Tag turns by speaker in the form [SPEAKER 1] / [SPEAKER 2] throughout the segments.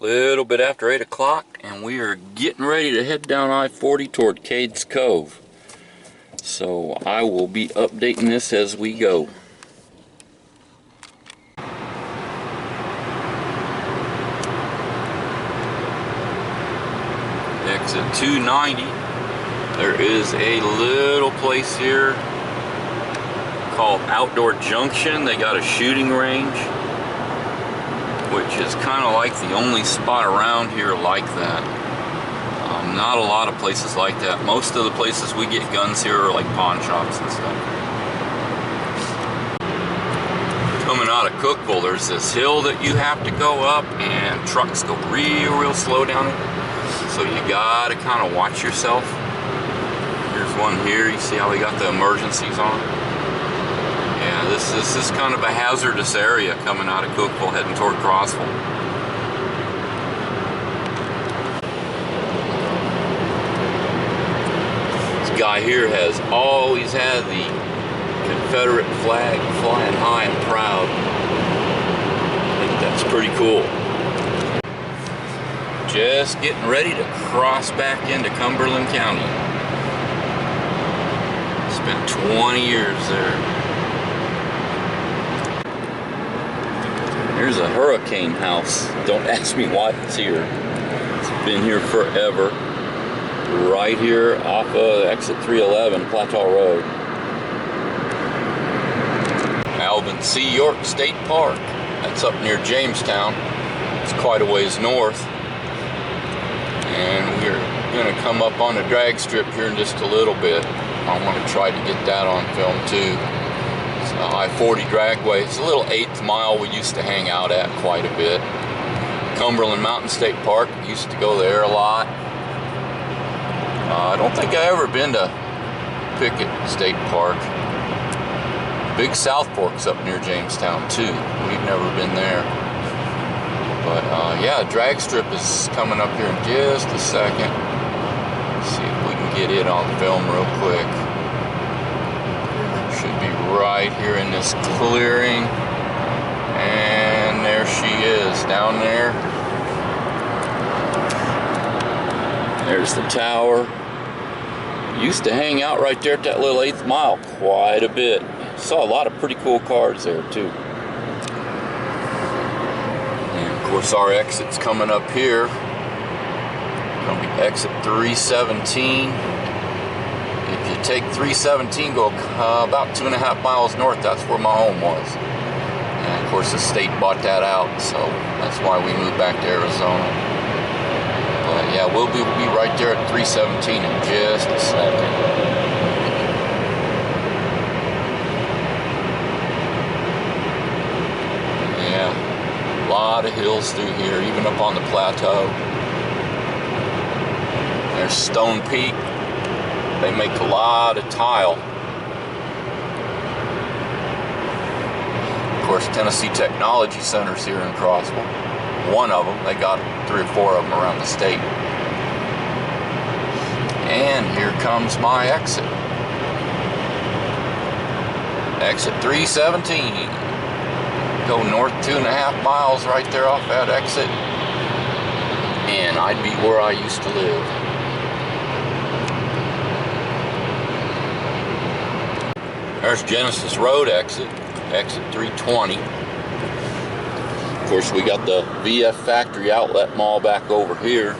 [SPEAKER 1] Little bit after 8 o'clock, and we are getting ready to head down I-40 toward Cades Cove. So I will be updating this as we go. Exit 290. There is a little place here called Outdoor Junction. They got a shooting range, which is kind of like the only spot around here like that. Not a lot of places like that. Most of the places we get guns here are like pawn shops and stuff. Coming out of Cookeville, there's this hill that you have to go up, and trucks go real slow down it. So you gotta kind of watch yourself. Here's one here. You see how they got the emergencies on? Yeah, this is kind of a hazardous area coming out of Cookeville heading toward Crossville. This guy here has always had the Confederate flag flying high and proud. I think that's pretty cool. Just getting ready to cross back into Cumberland County. Spent 20 years there. Here's a hurricane house. Don't ask me why it's here. It's been here forever. Right here off of exit 311, Plateau Road. Alvin C. York State Park. That's up near Jamestown. It's quite a ways north. And we're going to come up on the drag strip here in just a little bit. I want to try to get that on film too. It's I-40 dragway. It's a little 8th mile we used to hang out at quite a bit. Cumberland Mountain State Park, used to go there a lot. I don't think I ever been to Pickett State Park. Big South Fork's up near Jamestown too. We've never been there. But yeah, drag strip is coming up here in just a second. Let's see if we can get it on film real quick. Should be right here in this clearing. And there she is, down there. There's the tower. Used to hang out right there at that little 8th mile quite a bit. Saw a lot of pretty cool cars there too. And of course our exit's coming up here. Gonna be exit 317. If you take 317, go about 2.5 miles north, that's where my home was. And of course the state bought that out, so that's why we moved back to Arizona. But yeah, we'll be right there at 317 in just a second. Yeah, a lot of hills through here, even up on the plateau. There's Stone Peak. They make a lot of tile. Of course, Tennessee Technology Center's here in Crossville. One of them. They got 3 or 4 of them around the state. And here comes my exit. Exit 317. Go north 2.5 miles right there off that exit. And I'd be where I used to live. There's Genesis Road exit. Exit 320. Of course, we got the VF Factory Outlet Mall back over here.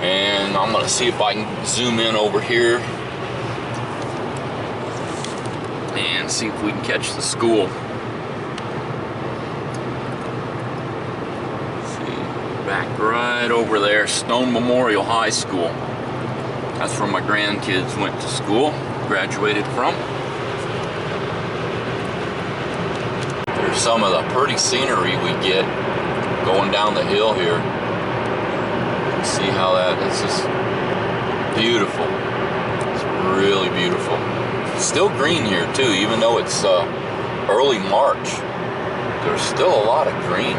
[SPEAKER 1] And I'm going to see if I can zoom in over here and see if we can catch the school. Let's see, back right over there, Stone Memorial High School. That's where my grandkids went to school, graduated from. There's some of the pretty scenery we get going down the hill here. See how it's just beautiful. It's really beautiful. Still green here too, even though it's early March. There's still a lot of green.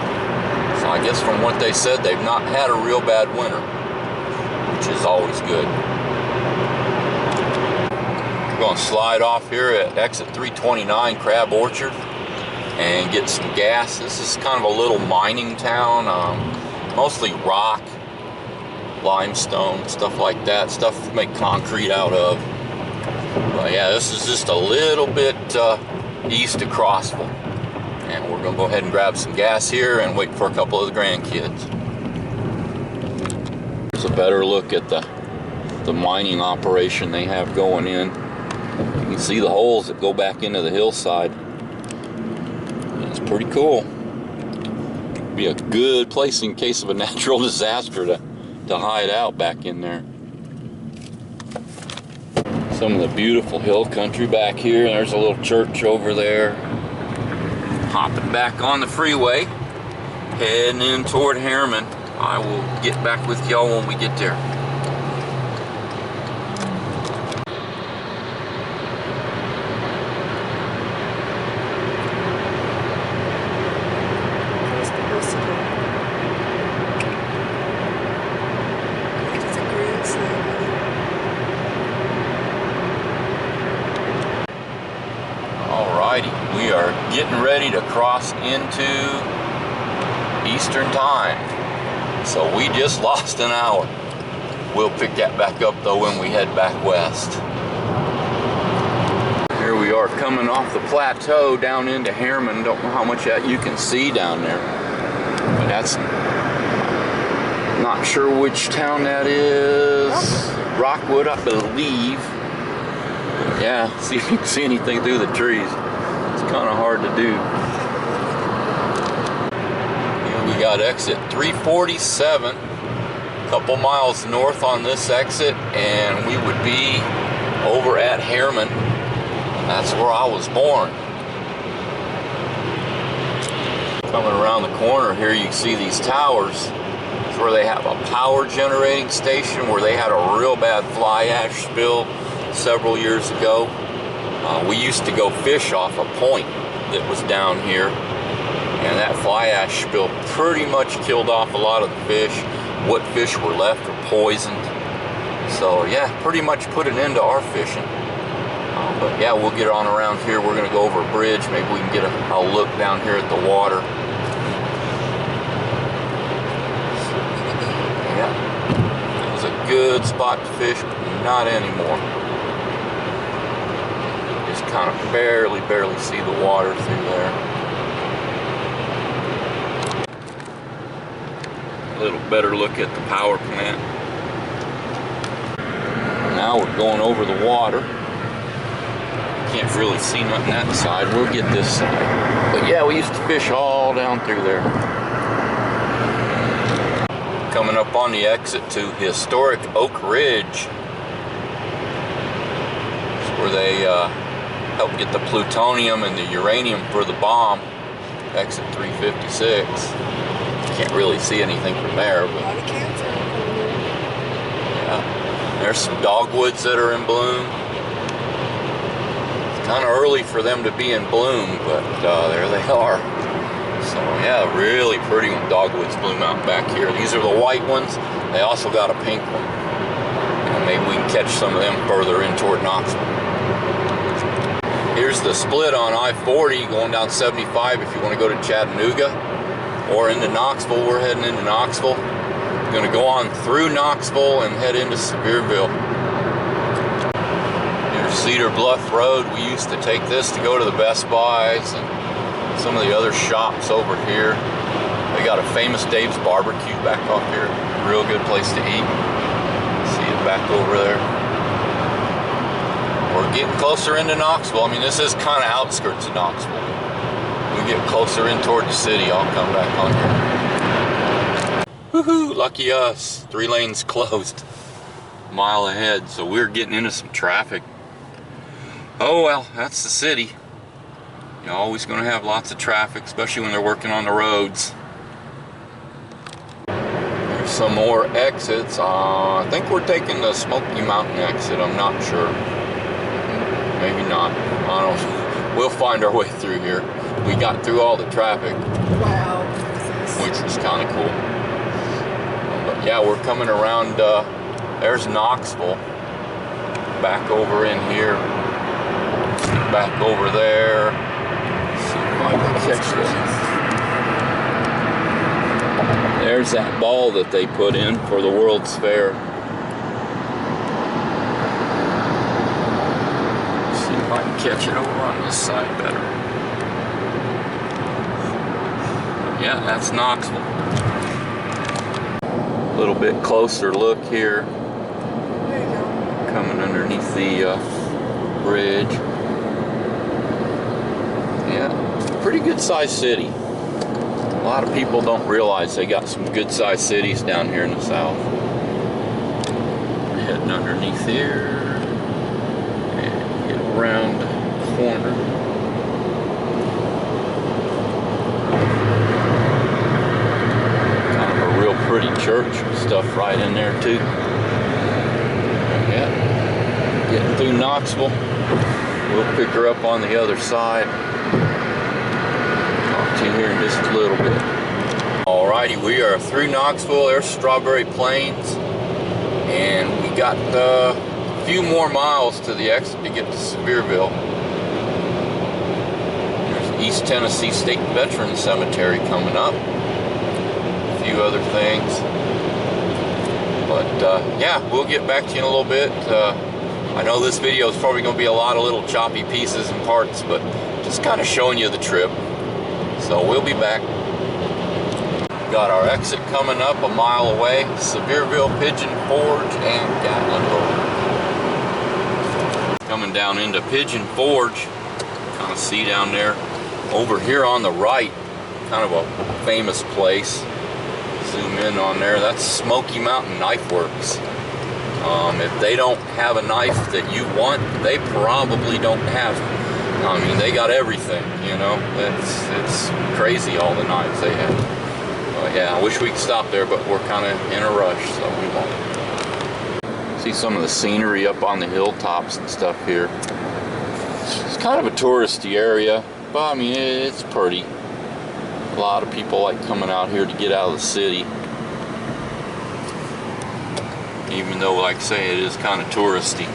[SPEAKER 1] So I guess from what they said, they've not had a real bad winter, which is always good. We're going to slide off here at exit 329, Crab Orchard, and get some gas. This is kind of a little mining town. mostly rock, limestone, stuff like that, stuff to make concrete out of. But yeah, this is just a little bit east of Crossville. And we're gonna go ahead and grab some gas here and wait for a couple of the grandkids. Here's a better look at the mining operation they have going in. You can see the holes that go back into the hillside. It's pretty cool. Be a good place in case of a natural disaster to hide out back in there. Some of the beautiful hill country back here. There's a little church over there. Hopping back on the freeway, heading in toward Harriman. I will get back with y'all when we get there. We are getting ready to cross into Eastern Time. So we just lost an hour. We'll pick that back up though when we head back west. Here we are coming off the plateau down into Harriman. Don't know how much that you can see down there. But that's not sure which town that is. Rockwood, I believe. Yeah, see if you can see anything through the trees. Kind of hard to do. Here we got exit 347, a couple miles north on this exit, and we would be over at Harriman. That's where I was born. Coming around the corner here, you can see these towers. It's where they have a power generating station where they had a real bad fly ash spill several years ago. We used to go fish off a point that was down here, and that fly ash spill pretty much killed off a lot of the fish. What fish were left were poisoned. So yeah, pretty much put an end to our fishing. But yeah, we'll get on around here. We're gonna go over a bridge. Maybe we can get a look down here at the water. Yeah, it was a good spot to fish, but not anymore. Kind of barely see the water through there. A little better look at the power plant. Now we're going over the water. Can't really see nothing that side. We'll get this side. But yeah, we used to fish all down through there. Coming up on the exit to historic Oak Ridge. It's where they help get the plutonium and the uranium for the bomb. Exit 356. Can't really see anything from there, but yeah, there's some dogwoods that are in bloom. It's kind of early for them to be in bloom, but there they are. So yeah, really pretty when dogwoods bloom out back here. These are the white ones. They also got a pink one. And maybe we can catch some of them further in toward Knoxville. Here's the split on I-40 going down 75 if you want to go to Chattanooga or into Knoxville. We're heading into Knoxville. We're going to go on through Knoxville and head into Sevierville. Here's Cedar Bluff Road. We used to take this to go to the Best Buys and some of the other shops over here. They got a famous Dave's Barbecue back off here. Real good place to eat. See it back over there. We're getting closer into Knoxville. I mean, this is kind of outskirts of Knoxville. We get closer in toward the city, I'll come back on here. Woohoo, lucky us. 3 lanes closed. A mile ahead, so we're getting into some traffic. Oh well, that's the city. You're always going to have lots of traffic, especially when they're working on the roads. There's some more exits. I think we're taking the Smoky Mountain exit, I'm not sure. Maybe not. I don't know. We'll find our way through here. We got through all the traffic.
[SPEAKER 2] Wow.
[SPEAKER 1] Which was kind of cool. But yeah, we're coming around. There's Knoxville. Back over in here. Back over there. Let's see if I can catch this. There's that ball that they put in for the World's Fair. Let's see if I can catch it over on this side better. Yeah, that's Knoxville. A little bit closer look here.
[SPEAKER 2] There you go.
[SPEAKER 1] Coming underneath the bridge. Yeah, pretty good sized city. A lot of people don't realize they got some good sized cities down here in the south. We're heading underneath here and get around the corner. Kind of a real pretty church and stuff right in there too. Yeah, getting through Knoxville. We'll pick her up on the other side. Here in just a little bit. Alrighty, we are through Knoxville. There's Strawberry Plains, and we got a few more miles to the exit to get to Sevierville. There's East Tennessee State Veterans Cemetery coming up. A few other things, but yeah, we'll get back to you in a little bit. I know this video is probably going to be a lot of little choppy pieces and parts, but just kind of showing you the trip. So we'll be back. Got our exit coming up a mile away. Sevierville, Pigeon Forge, and Gatlin Road. Coming down into Pigeon Forge. Kind of see down there. Over here on the right, kind of a famous place. Zoom in on there. That's Smoky Mountain Knife Works. If they don't have a knife that you want, they probably don't have it. I mean, they got everything, you know. It's crazy, all the knives they have. Yeah, I wish we could stop there, but we're kind of in a rush, so we won't. See some of the scenery up on the hilltops and stuff here. It's kind of a touristy area, but I mean, it's pretty. A lot of people like coming out here to get out of the city. Even though, like I say, it is kind of touristy.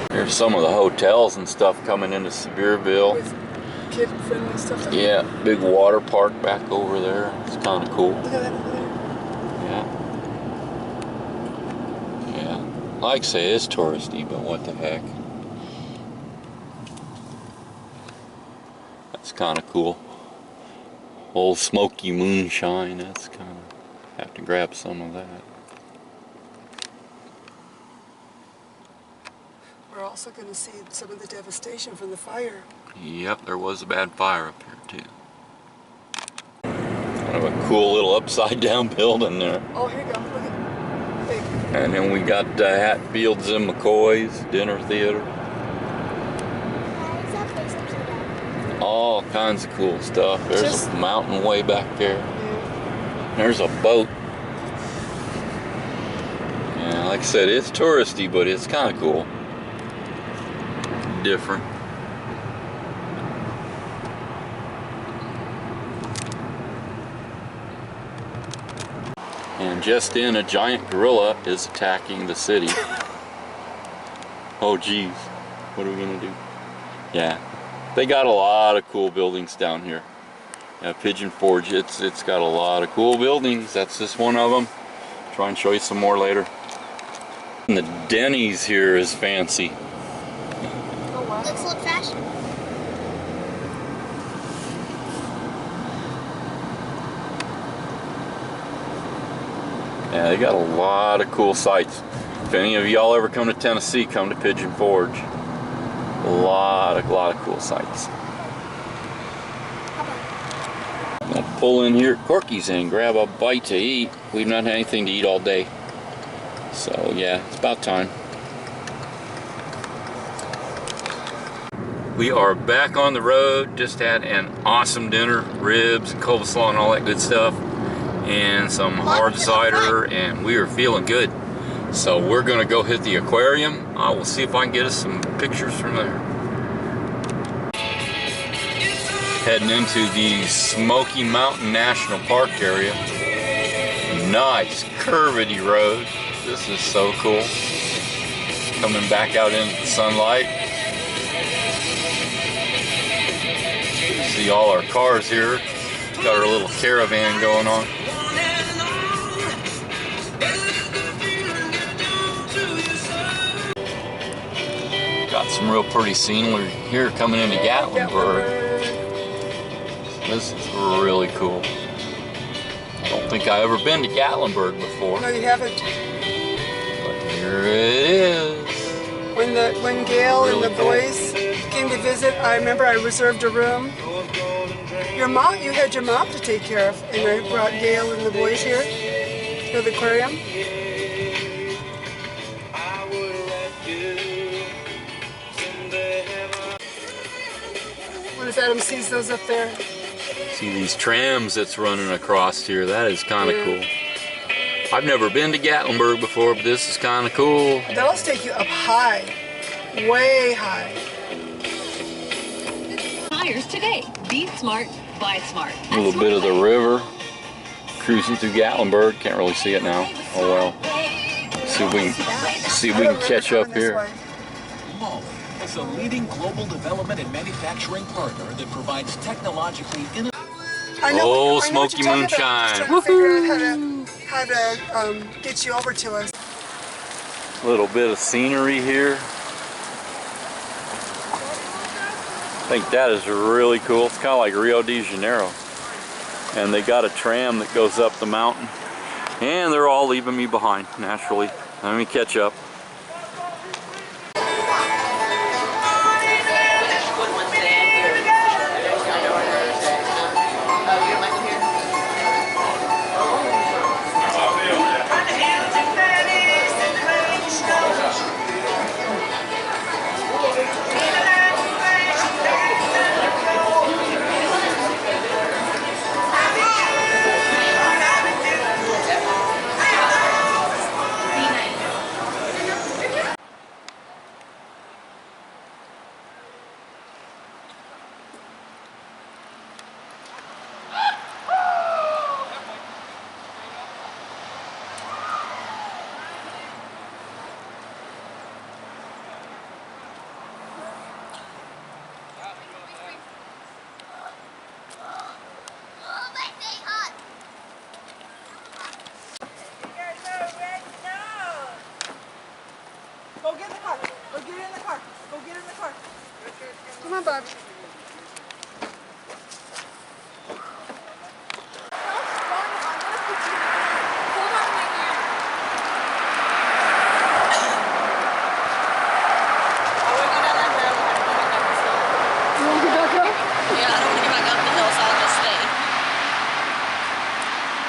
[SPEAKER 1] There's some of the hotels and stuff coming into Sevierville.
[SPEAKER 2] With kid-friendly stuff.
[SPEAKER 1] Yeah, big water park back over there. It's kind of cool.
[SPEAKER 2] Look at that over there.
[SPEAKER 1] Yeah. Yeah. Like I say, it's touristy, but what the heck. That's kind of cool. Old smoky moonshine. That's kind of... Have to grab some of that.
[SPEAKER 2] We're also going to see some of the devastation from the fire.
[SPEAKER 1] Yep, there was a bad fire up here too. Kind of a cool little upside down building there.
[SPEAKER 2] Oh, here you go. Look at big.
[SPEAKER 1] And then we got Hatfields and McCoy's Dinner Theater.
[SPEAKER 3] Why is that place upside down?
[SPEAKER 1] All kinds of cool stuff. There's a mountain way back there.
[SPEAKER 2] Yeah.
[SPEAKER 1] There's a boat. Yeah, like I said, it's touristy, but it's kind of cool. Different. And just in, a giant gorilla is attacking the city. Oh geez, what are we gonna do? Yeah, they got a lot of cool buildings down here. Yeah, Pigeon Forge, it's got a lot of cool buildings. That's just one of them. Try and show you some more later. And the Denny's here is fancy.
[SPEAKER 3] Looks old fashioned.
[SPEAKER 1] Yeah, they got a lot of cool sights. If any of y'all ever come to Tennessee, come to Pigeon Forge. A lot of cool sights. I'm gonna pull in here at Corky's and grab a bite to eat. We've not had anything to eat all day. So yeah, it's about time. We are back on the road. Just had an awesome dinner, ribs, coleslaw and all that good stuff, and some hard cider, and we are feeling good. So we're gonna go hit the aquarium. I will see if I can get us some pictures from there. Heading into the Smoky Mountain National Park area. Nice curvedy road. This is so cool. Coming back out into the sunlight. See all our cars here. Got our little caravan going on. Got some real pretty scenery here coming into Gatlinburg. This is really cool. I don't think I've ever been to Gatlinburg before.
[SPEAKER 2] No, you haven't.
[SPEAKER 1] But here it is.
[SPEAKER 2] When Gail
[SPEAKER 1] Really
[SPEAKER 2] and the
[SPEAKER 1] cool.
[SPEAKER 2] boys came to visit, I remember I reserved a room. You had your mom to take care of, and I brought Gail and the boys here to the aquarium. What if Adam sees those up there?
[SPEAKER 1] See these trams that's running across here. That is kind of cool. I've never been to Gatlinburg before, but this is kind of cool.
[SPEAKER 2] They'll take you up high, way high.
[SPEAKER 4] Tires today. Be smart, buy smart.
[SPEAKER 1] A little bit of the river cruising through Gatlinburg. Can't really see it now. Oh well. See if we can catch up here.
[SPEAKER 5] Molly is a leading global development and manufacturing partner that provides technologically innovative.
[SPEAKER 1] Oh, smoky moonshine.
[SPEAKER 2] Woohoo! How to get you over to us.
[SPEAKER 1] A little bit of scenery here. I think that is really cool. It's kind of like Rio de Janeiro. And they got a tram that goes up the mountain. And they're all leaving me behind, naturally. Let me catch up.
[SPEAKER 2] Go get in the car. Go get in the car. Go get in the car. Come on, Bob.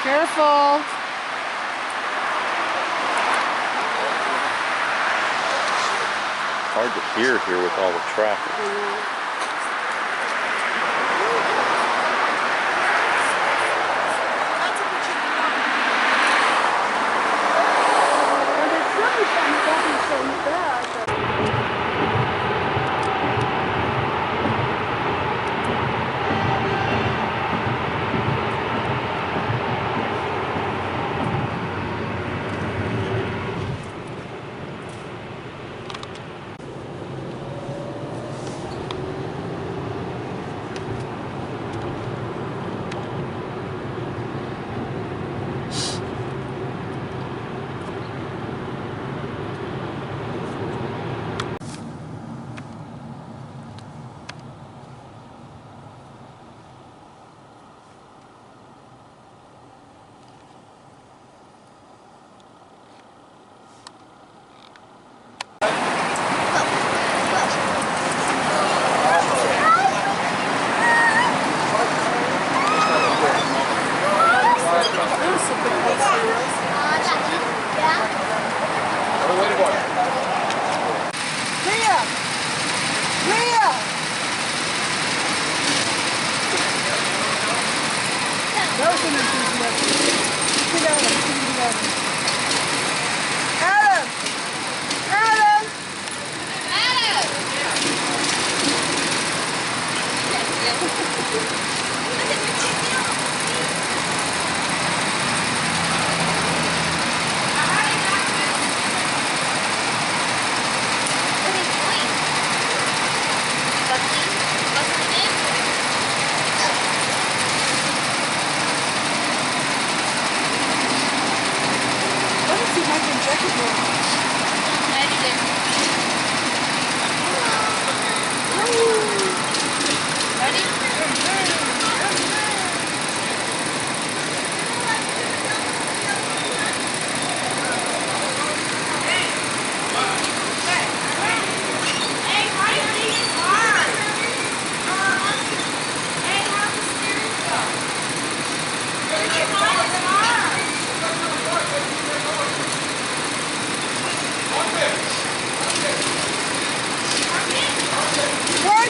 [SPEAKER 2] Careful.
[SPEAKER 1] Hard to hear here with all the traffic.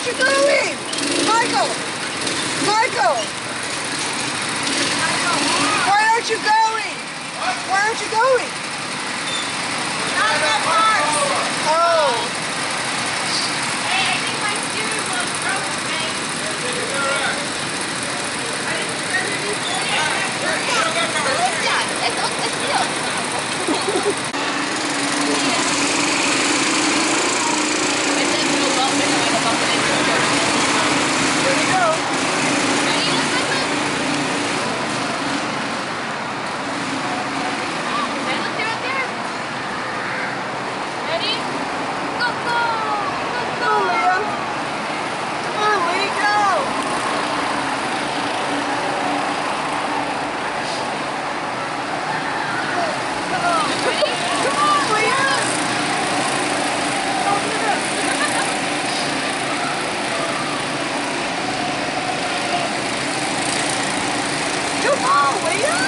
[SPEAKER 2] you going? Michael! Michael! Why aren't you going? Why aren't you going? Oh.
[SPEAKER 3] Hey, I think my steering wheel broke, man.
[SPEAKER 2] Here we go. Go, Leah. Come on, Lee, go. Come on, Leah. Come on, Leah.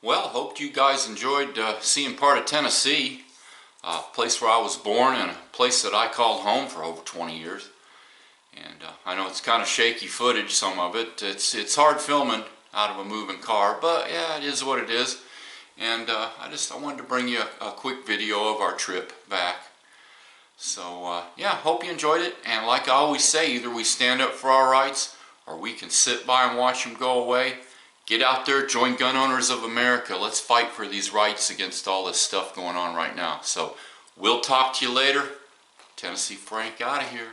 [SPEAKER 1] Well, hoped you guys enjoyed seeing part of Tennessee, a place where I was born and a place that I called home for over 20 years. And I know it's kind of shaky footage, some of it. It's hard filming out of a moving car, but yeah, it is what it is. And I wanted to bring you a quick video of our trip back. So yeah, hope you enjoyed it. And like I always say, either we stand up for our rights or we can sit by and watch them go away. Get out there, join Gun Owners of America. Let's fight for these rights against all this stuff going on right now. So we'll talk to you later. Tennessee Frank out of here.